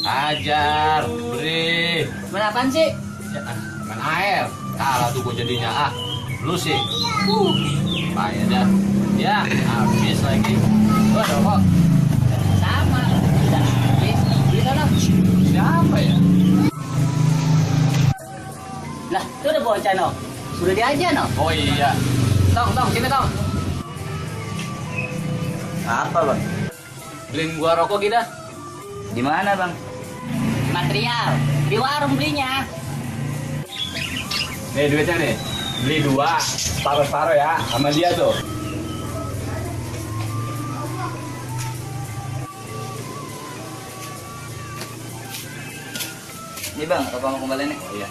Ajar, beri. Berapaan sih? Ya, kan air. Kalah tuh gue jadinya. Lu sih. Payah dah. Ya, habis lagi. Gua rokok. Sama. Udah habis. Beli sana. Siapa ya? Lah, itu udah bocah no. Sudah diajar no. Oh iya. Tong, sini tong. Apa bang? Beliin gua rokok kita. Di mana bang? Material. Di warung belinya. Nih duitnya nih. Beli 2, separuh-separuh ya, sama dia tuh. Ini bang, rokok mau kembali nih. Oh iya.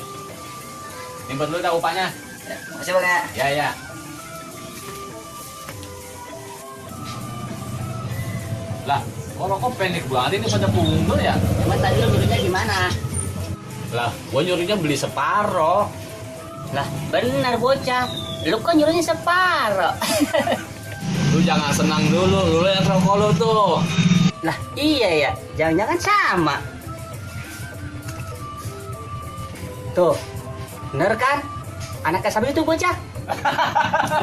Nyempet dulu dah upahnya. Ya, makasih bang ya. Ya. Lah, kok rokok pendek banget ini pada punggul ya? Emang tadi lu nyuruhnya gimana? Lah, gua nyuruhnya beli separuh. Lah, benar bocah. Lu kok nyuruhnya separuh? Lu jangan senang dulu, lu lihat rokok lu tuh. Lah, iya ya. Jangan-jangan sama. Tuh, bener kan? Anaknya Sabi itu bocah.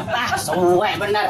Ah, suwe bener.